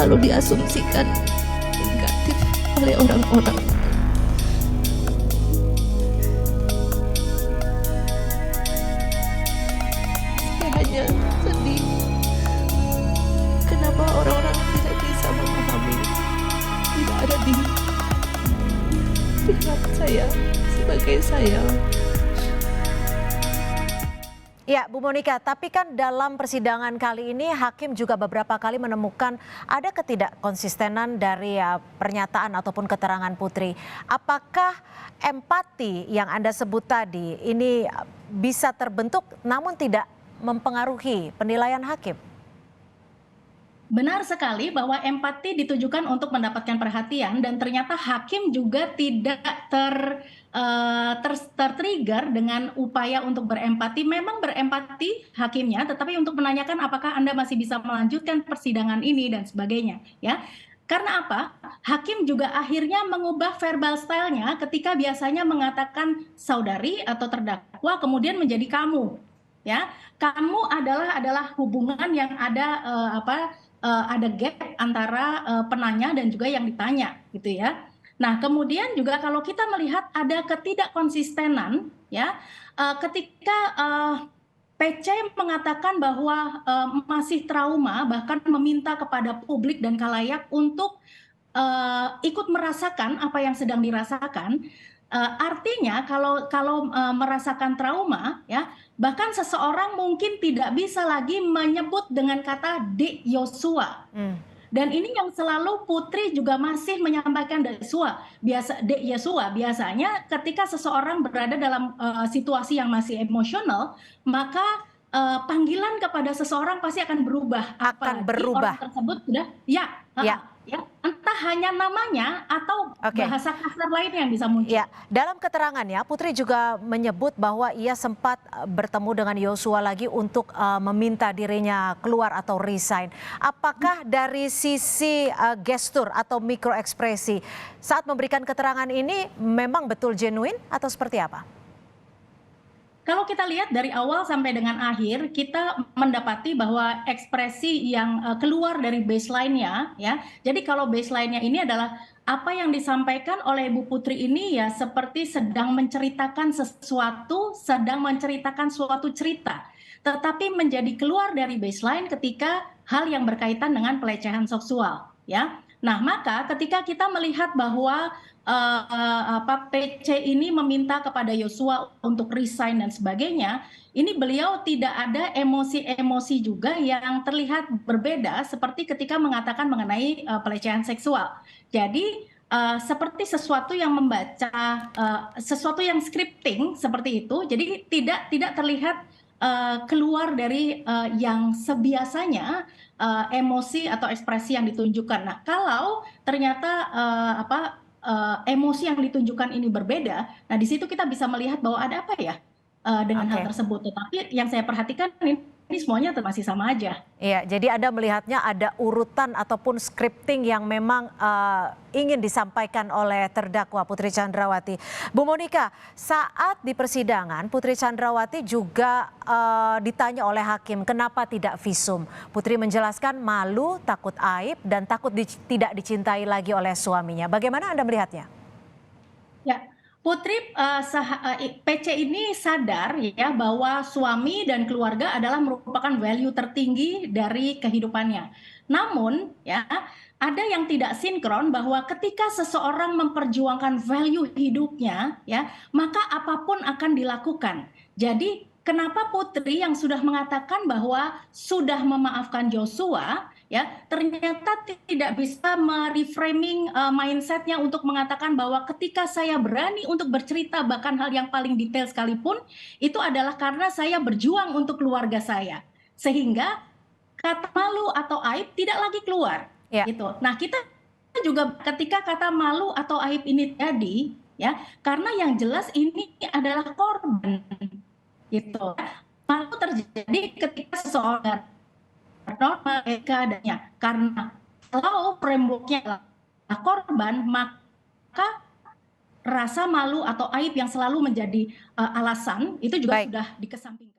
selalu diasumsikan negatif oleh orang-orang. Saya hanya sedih kenapa orang-orang tidak bisa memahami, tidak ada di pihak saya sebagai saya. Ya, Bu Monika, tapi kan dalam persidangan kali ini hakim juga beberapa kali menemukan ada ketidakkonsistenan dari pernyataan ataupun keterangan Putri. Apakah empati yang Anda sebut tadi ini bisa terbentuk namun tidak mempengaruhi penilaian hakim? Benar sekali bahwa empati ditujukan untuk mendapatkan perhatian dan ternyata hakim juga tidak tertrigger dengan upaya untuk berempati. Memang berempati hakimnya, tetapi untuk menanyakan apakah Anda masih bisa melanjutkan persidangan ini dan sebagainya, ya. Karena apa? Hakim juga akhirnya mengubah verbal style-nya ketika biasanya mengatakan saudari atau terdakwa kemudian menjadi kamu, ya. Kamu adalah hubungan yang ada ada gap antara penanya dan juga yang ditanya, gitu ya. Nah, kemudian juga kalau kita melihat ada ketidakkonsistenan, ya, ketika PC mengatakan bahwa masih trauma, bahkan meminta kepada publik dan khalayak untuk ikut merasakan apa yang sedang dirasakan. Artinya kalau merasakan trauma, ya, bahkan seseorang mungkin tidak bisa lagi menyebut dengan kata Dek Yosua. Dan ini yang selalu Putri juga masih menyampaikan Dek Yosua. Biasanya ketika seseorang berada dalam situasi yang masih emosional, maka panggilan kepada seseorang pasti akan berubah. Akan berubah. Orang tersebut sudah ya, entah hanya namanya atau bahasa kasar lain yang bisa muncul. Ya, dalam keterangannya Putri juga menyebut bahwa ia sempat bertemu dengan Yosua lagi untuk meminta dirinya keluar atau resign. Apakah dari sisi gestur atau mikroekspresi saat memberikan keterangan ini memang betul genuine atau seperti apa? Kalau kita lihat dari awal sampai dengan akhir, kita mendapati bahwa ekspresi yang keluar dari baseline-nya, ya. Jadi kalau baseline-nya ini adalah apa yang disampaikan oleh Bu Putri ini ya seperti sedang menceritakan sesuatu, sedang menceritakan suatu cerita. Tetapi menjadi keluar dari baseline ketika hal yang berkaitan dengan pelecehan seksual, ya. Nah, maka ketika kita melihat bahwa PC ini meminta kepada Yosua untuk resign dan sebagainya, ini beliau tidak ada emosi-emosi juga yang terlihat berbeda seperti ketika mengatakan mengenai pelecehan seksual. Jadi seperti sesuatu yang membaca, sesuatu yang scripting seperti itu, jadi tidak terlihat keluar dari yang sebiasanya emosi atau ekspresi yang ditunjukkan. Nah, kalau ternyata emosi yang ditunjukkan ini berbeda, nah di situ kita bisa melihat bahwa ada apa ya dengan hal tersebut. Tetapi yang saya perhatikan ini semuanya masih sama aja. Iya, jadi Anda melihatnya ada urutan ataupun scripting yang memang ingin disampaikan oleh terdakwa Putri Chandrawati. Bu Monika, saat di persidangan Putri Chandrawati juga ditanya oleh hakim kenapa tidak visum. Putri menjelaskan malu, takut aib, dan takut tidak dicintai lagi oleh suaminya. Bagaimana Anda melihatnya? Ya. Putri PC ini sadar ya bahwa suami dan keluarga adalah merupakan value tertinggi dari kehidupannya. Namun ya ada yang tidak sinkron bahwa ketika seseorang memperjuangkan value hidupnya ya maka apapun akan dilakukan. Jadi kenapa Putri yang sudah mengatakan bahwa sudah memaafkan Joshua ya ternyata tidak bisa mereframing mindsetnya untuk mengatakan bahwa ketika saya berani untuk bercerita bahkan hal yang paling detail sekalipun itu adalah karena saya berjuang untuk keluarga saya sehingga kata malu atau aib tidak lagi keluar gitu. Nah kita juga ketika kata malu atau aib ini terjadi ya karena yang jelas ini adalah korban gitu. Malu terjadi ketika seseorang normal keadaannya karena kalau frameworknya adalah korban maka rasa malu atau aib yang selalu menjadi alasan itu juga sudah dikesampingkan.